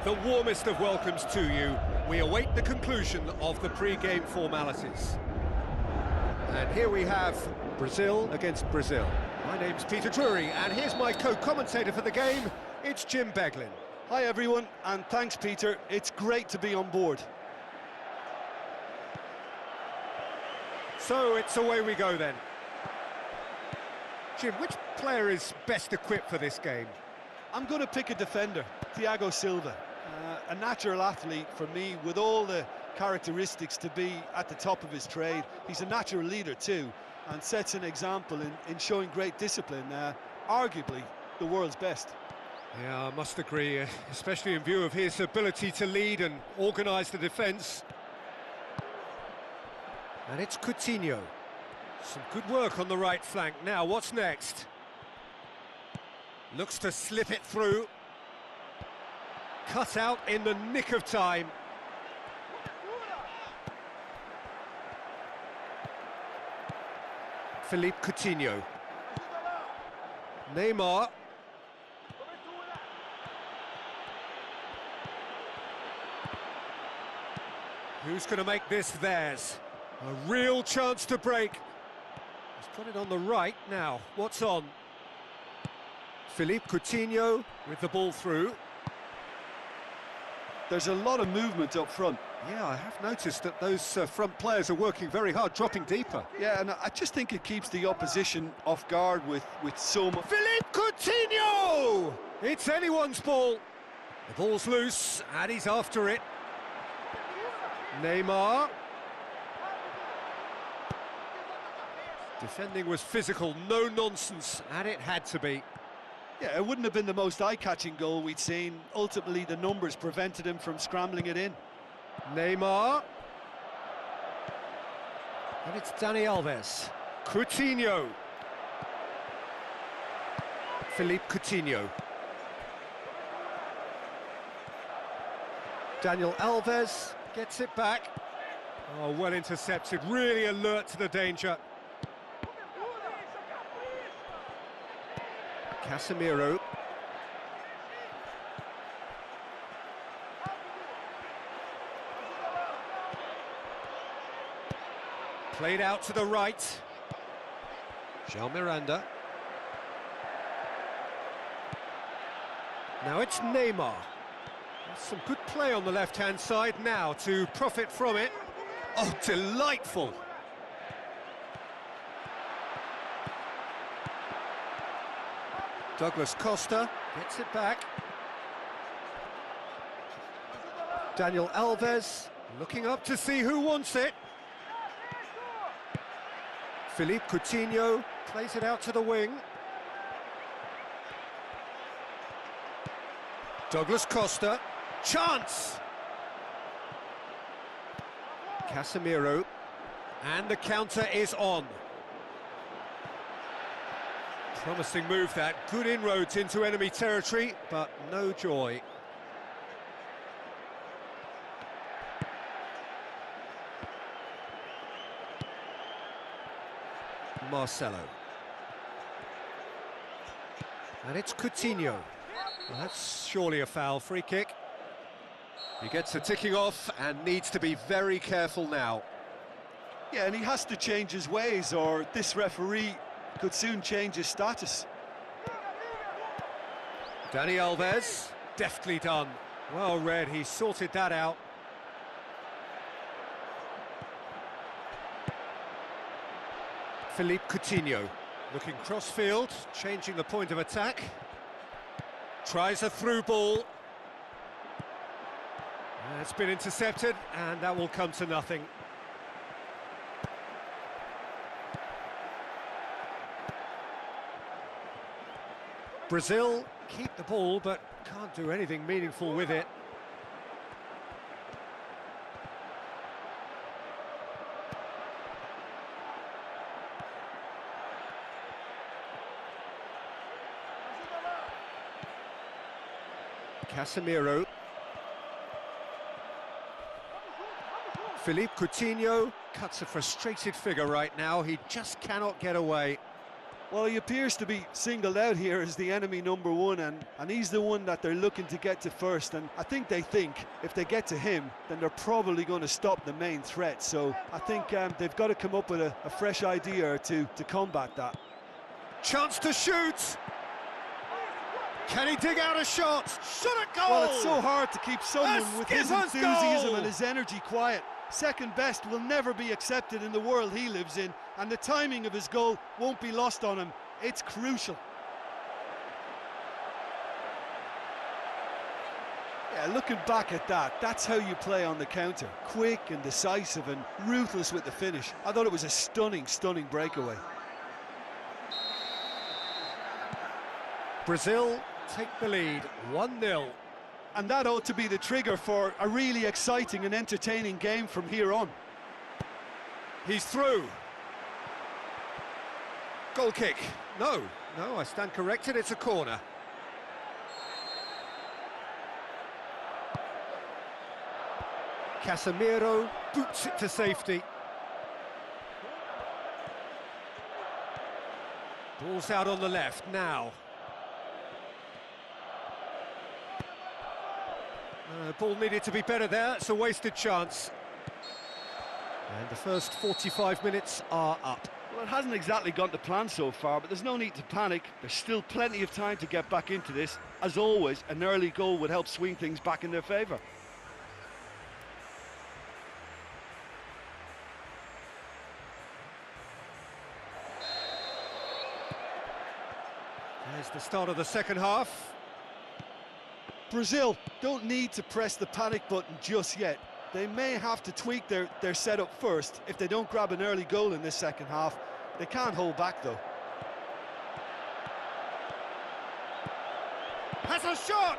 The warmest of welcomes to you. We await the conclusion of the pre-game formalities. And here we have Brazil against Brazil. My name's Peter Drury, and here's my co-commentator for the game, it's Jim Beglin. Hi everyone, and thanks Peter, it's great to be on board. So it's away we go then. Jim, which player is best equipped for this game? I'm going to pick a defender, Thiago Silva. A natural athlete for me, with all the characteristics to be at the top of his trade. He's a natural leader too, and sets an example in showing great discipline, arguably the world's best. Yeah, I must agree, especially in view of his ability to lead and organise the defence. And it's Coutinho. Some good work on the right flank. Now, what's next? Looks to slip it through. Cut out in the nick of time. Philippe Coutinho. Neymar. Who's going to make this theirs? A real chance to break. He's got it on the right now. What's on? Philippe Coutinho with the ball through. There's a lot of movement up front. Yeah, I have noticed that those front players are working very hard, dropping deeper. Yeah, and I just think it keeps the opposition off guard with so much. Philippe Coutinho! It's anyone's ball. The ball's loose, and he's after it. Neymar. Defending was physical, no nonsense, and it had to be. Yeah, it wouldn't have been the most eye-catching goal we'd seen. Ultimately, the numbers prevented him from scrambling it in. Neymar. And it's Dani Alves. Coutinho. Philippe Coutinho. Daniel Alves gets it back. Oh, well intercepted, really alert to the danger. Casemiro. Played out to the right. João Miranda. Now it's Neymar. There's some good play on the left-hand side now to profit from it. Oh, delightful! Douglas Costa gets it back. Daniel Alves looking up to see who wants it. Philippe Coutinho plays it out to the wing. Douglas Costa, chance! Casemiro, and the counter is on. Promising move that, good inroads into enemy territory, but no joy. Marcelo. And it's Coutinho. Well, that's surely a foul, free kick. He gets a ticking off and needs to be very careful now. Yeah, and he has to change his ways, or this referee could soon change his status. Dani Alves, deftly done. Well read, he sorted that out. Philippe Coutinho, looking cross-field, changing the point of attack. Tries a through ball. It's been intercepted, and that will come to nothing. Brazil keep the ball, but can't do anything meaningful with it. Casemiro. Philippe Coutinho cuts a frustrated figure right now, he just cannot get away. Well, he appears to be singled out here as the enemy number one, and he's the one that they're looking to get to first. And I think they think if they get to him, then they're probably going to stop the main threat. So I think they've got to come up with a fresh idea or two to combat that. Chance to shoot! Can he dig out a shot? Shot at goal! Well, it's so hard to keep someone with his enthusiasm goal! and his energy quiet. Second best will never be accepted in the world he lives in, and the timing of his goal won't be lost on him. It's crucial. Yeah, looking back at that, that's how you play on the counter. Quick and decisive and ruthless with the finish. I thought it was a stunning, stunning breakaway. Brazil take the lead, 1-0. And that ought to be the trigger for a really exciting and entertaining game from here on. He's through. Goal kick. No, I stand corrected, it's a corner. Casemiro boots it to safety. Ball's out on the left now. Ball needed to be better there, it's a wasted chance. And the first 45 minutes are up. Well, it hasn't exactly gone to plan so far, but there's no need to panic. There's still plenty of time to get back into this. As always, an early goal would help swing things back in their favour. There's the start of the second half. Brazil don't need to press the panic button just yet. They may have to tweak their setup first if they don't grab an early goal in this second half. They can't hold back though. Has a shot!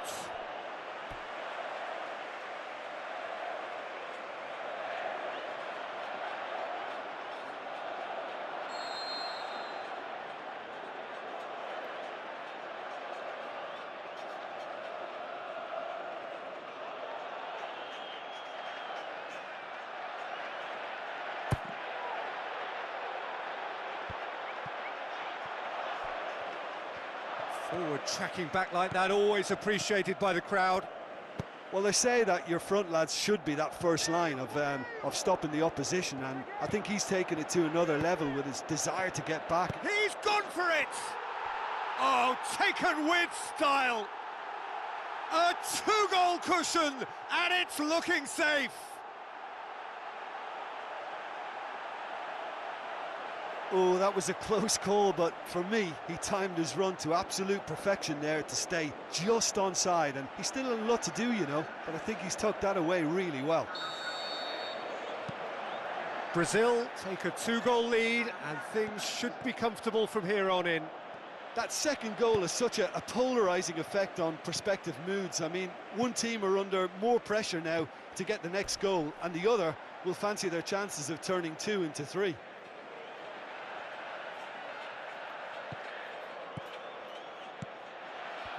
Forward tracking back like that, always appreciated by the crowd. Well, they say that your front lads should be that first line of stopping the opposition, and I think he's taken it to another level with his desire to get back. He's gone for it! Oh, taken with style! A two-goal cushion, and it's looking safe! Oh, that was a close call, but for me, he timed his run to absolute perfection there to stay just onside, and he's still a lot to do, you know, but I think he's tucked that away really well. Brazil take a two-goal lead, and things should be comfortable from here on in. That second goal has such a polarising effect on prospective moods. I mean, one team are under more pressure now to get the next goal, and the other will fancy their chances of turning 2 into 3.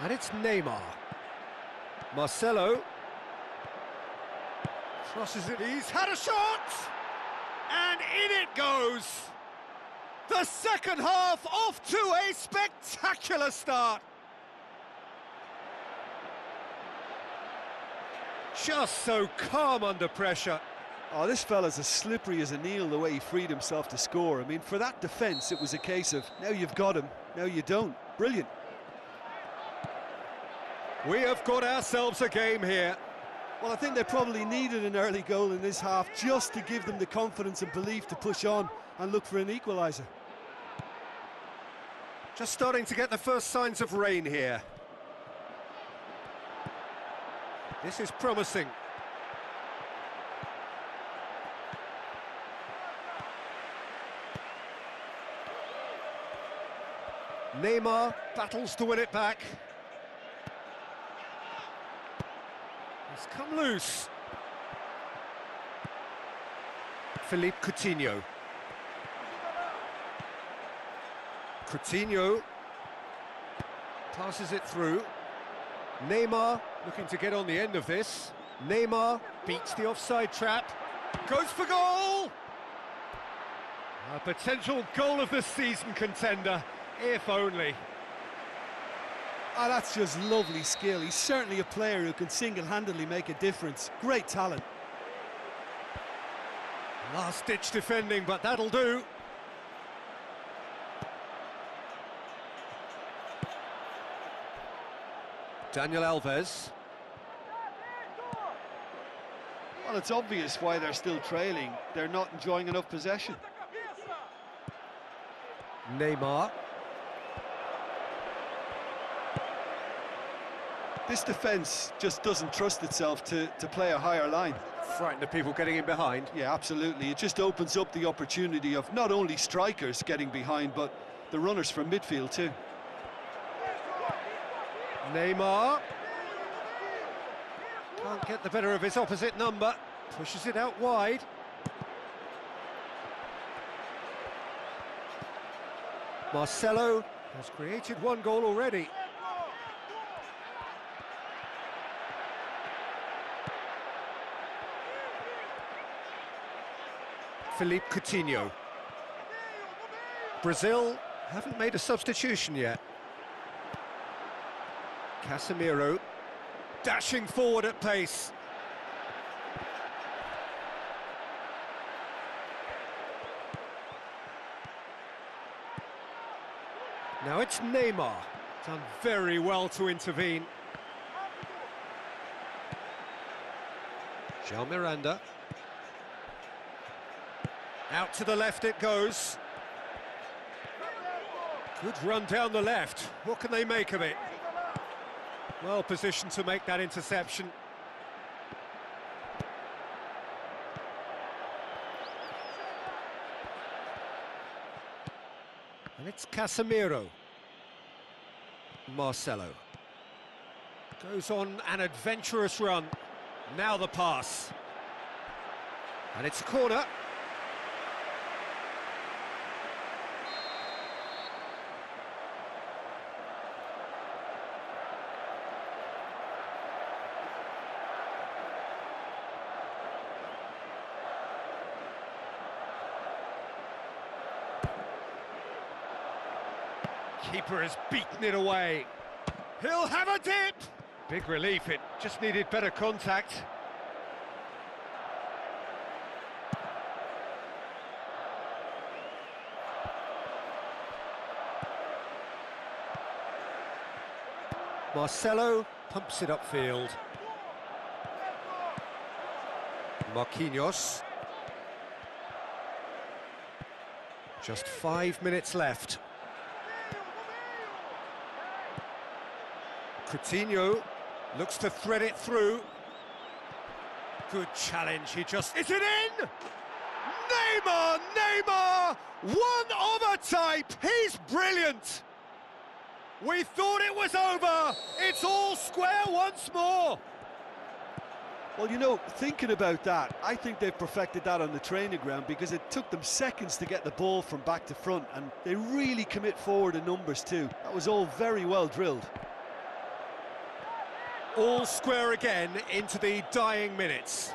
And it's Neymar. Marcelo. Crosses it. He's had a shot! And in it goes! The second half off to a spectacular start. Just so calm under pressure. Oh, this fella's as slippery as an eel the way he freed himself to score. I mean, for that defence, it was a case of, now you've got him, now you don't. Brilliant. We have got ourselves a game here. Well, I think they probably needed an early goal in this half just to give them the confidence and belief to push on and look for an equaliser. Just starting to get the first signs of rain here. This is promising. Neymar battles to win it back. He's come loose. Philippe Coutinho. Coutinho passes it through. Neymar looking to get on the end of this. Neymar beats the offside trap. Goes for goal! A potential goal of the season contender. If only. Ah, that's just lovely skill. He's certainly a player who can single-handedly make a difference. Great talent. Last-ditch defending, but that'll do. Daniel Alves. Well, it's obvious why they're still trailing. They're not enjoying enough possession. Neymar. This defence just doesn't trust itself to play a higher line. Frightened of people getting in behind. Yeah, absolutely. It just opens up the opportunity of not only strikers getting behind, but the runners from midfield too. Neymar. Can't get the better of his opposite number. Pushes it out wide. Marcelo has created one goal already. Philippe Coutinho. Brazil haven't made a substitution yet. Casemiro dashing forward at pace. Now it's Neymar. Done very well to intervene. João Miranda. Out to the left it goes. Good run down the left. What can they make of it? Well positioned to make that interception. And it's Casemiro. Marcelo. Goes on an adventurous run. Now the pass. And it's a corner. Keeper has beaten it away. He'll have a dip! Big relief, it just needed better contact. Marcelo pumps it upfield. Marquinhos. Just 5 minutes left. Coutinho looks to thread it through. Good challenge, he just... Is it in? Neymar! Neymar! One of a type! He's brilliant! We thought it was over! It's all square once more! Well, you know, thinking about that, I think they've perfected that on the training ground because it took them seconds to get the ball from back to front, and they really commit forward in numbers too. That was all very well drilled. All square again into the dying minutes.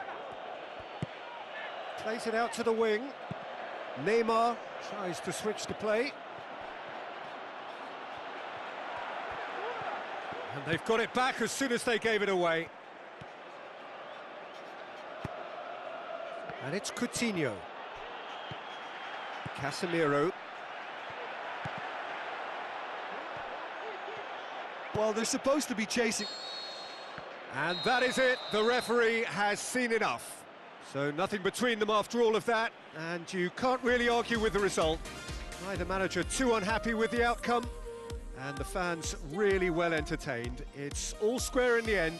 Plays it out to the wing. Neymar tries to switch the play. And they've got it back as soon as they gave it away. And it's Coutinho. Casemiro. Well, they're supposed to be chasing... And that is it, the referee has seen enough. So nothing between them after all of that, and you can't really argue with the result. Neither manager too unhappy with the outcome, and the fans really well entertained. It's all square in the end.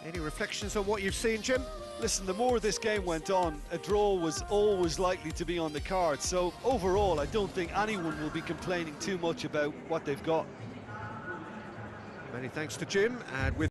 Any reflections on what you've seen, Jim? Listen, the more this game went on, a draw was always likely to be on the cards. So overall, I don't think anyone will be complaining too much about what they've got. Many thanks to Jim, and with